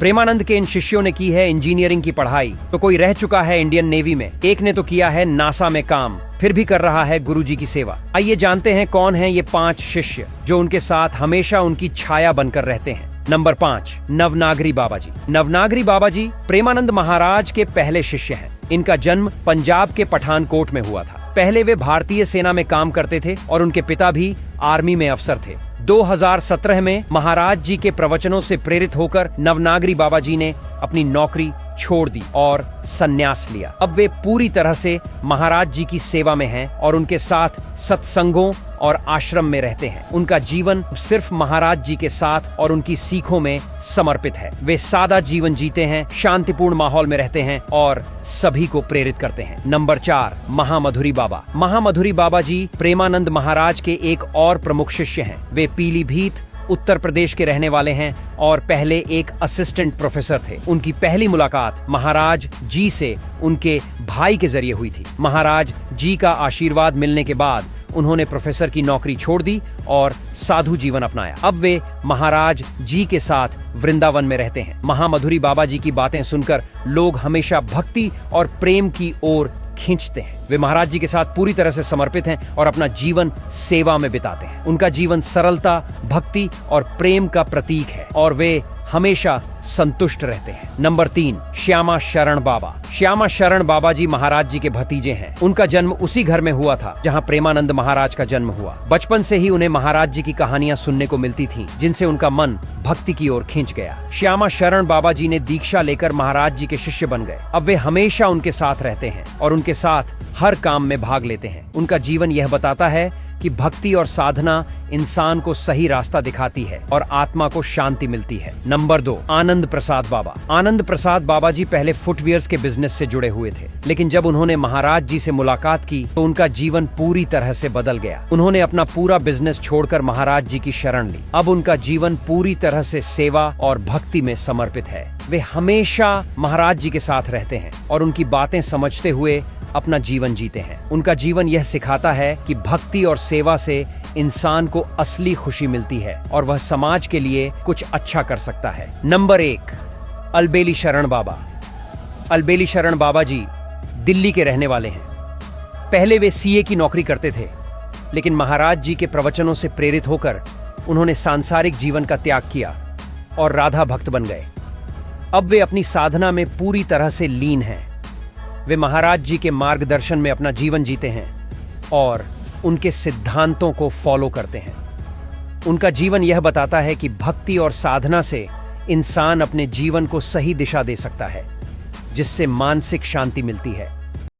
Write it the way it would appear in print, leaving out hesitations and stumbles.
प्रेमानंद के इन शिष्यों ने की है इंजीनियरिंग की पढ़ाई, तो कोई रह चुका है इंडियन नेवी में, एक ने तो किया है नासा में काम, फिर भी कर रहा है गुरुजी की सेवा। आइए जानते हैं कौन हैं ये 5 शिष्य जो उनके साथ हमेशा उनकी छाया बनकर रहते हैं। नंबर 5, नवनागरी बाबा जी। नवनागरी बाबा जी प्रेमानंद महाराज के पहले शिष्य हैं। इनका जन्म पंजाब के पठानकोट में हुआ था। पहले वे भारतीय सेना में काम करते थे और उनके पिता भी आर्मी में अफसर थे। 2017 में महाराज जी के प्रवचनों से प्रेरित होकर नवनागरी बाबा जी ने अपनी नौकरी छोड़ दी और संन्यास लिया। अब वे पूरी तरह से महाराज जी की सेवा में हैं और उनके साथ सत्संगों और आश्रम में रहते हैं। उनका जीवन सिर्फ महाराज जी के साथ और उनकी सीखों में समर्पित है। वे सादा जीवन जीते हैं, शांतिपूर्ण माहौल में रहते हैं और सभी को प्रेरित करते हैं। नंबर 4, महामधुरी बाबा। महामधुरी बाबा जी प्रेमानंद महाराज के एक और प्रमुख शिष्य हैं। वे पीलीभीत उत्तर प्रदेश के रहने वाले हैं और पहले एक असिस्टेंट प्रोफेसर थे। उनकी पहली मुलाकात महाराज जी से उनके भाई के जरिए हुई थी। महाराज जी का आशीर्वाद मिलने के बाद उन्होंने प्रोफेसर की नौकरी छोड़ दी और साधु जीवन अपनाया। अब वे महाराज जी के साथ वृंदावन में रहते हैं। महामधुरी बाबा जी की बातें सुनकर लोग हमेशा भक्ति और प्रेम की ओर खींचते हैं। वे महाराज जी के साथ पूरी तरह से समर्पित हैं और अपना जीवन सेवा में बिताते हैं। उनका जीवन सरलता, भक्ति और प्रेम का प्रतीक है और वे हमेशा संतुष्ट रहते हैं। नंबर 3, श्यामा शरण बाबा। श्यामा शरण बाबा जी महाराज जी के भतीजे हैं। उनका जन्म उसी घर में हुआ था जहां प्रेमानंद महाराज का जन्म हुआ। बचपन से ही उन्हें महाराज जी की कहानियां सुनने को मिलती थीं, जिनसे उनका मन भक्ति की ओर खींच गया। श्यामा शरण बाबा जी ने दीक्षा लेकर महाराज जी के शिष्य बन गए। अब वे हमेशा उनके साथ रहते हैं और उनके साथ हर काम में भाग लेते हैं। उनका जीवन यह बताता है कि भक्ति और साधना इंसान को सही रास्ता दिखाती है और आत्मा को शांति मिलती है। नंबर 2, आनंद प्रसाद बाबा। आनंद प्रसाद बाबा जी पहले फुटवियर्स के बिजनेस से जुड़े हुए थे, लेकिन जब उन्होंने महाराज जी से मुलाकात की तो उनका जीवन पूरी तरह से बदल गया। उन्होंने अपना पूरा बिजनेस छोड़कर महाराज जी की शरण ली। अब उनका जीवन पूरी तरह से सेवा और भक्ति में समर्पित है। वे हमेशा महाराज जी के साथ रहते हैं और उनकी बातें समझते हुए अपना जीवन जीते हैं। उनका जीवन यह सिखाता है कि भक्ति और सेवा से इंसान को असली खुशी मिलती है और वह समाज के लिए कुछ अच्छा कर सकता है। नंबर 1, अलबेली शरण बाबा। अलबेली शरण बाबा जी दिल्ली के रहने वाले हैं। पहले वे सीए की नौकरी करते थे, लेकिन महाराज जी के प्रवचनों से प्रेरित होकर उन्होंने सांसारिक जीवन का त्याग किया और राधा भक्त बन गए। अब वे अपनी साधना में पूरी तरह से लीन हैं। वे महाराज जी के मार्गदर्शन में अपना जीवन जीते हैं और उनके सिद्धांतों को फॉलो करते हैं। उनका जीवन यह बताता है कि भक्ति और साधना से इंसान अपने जीवन को सही दिशा दे सकता है, जिससे मानसिक शांति मिलती है।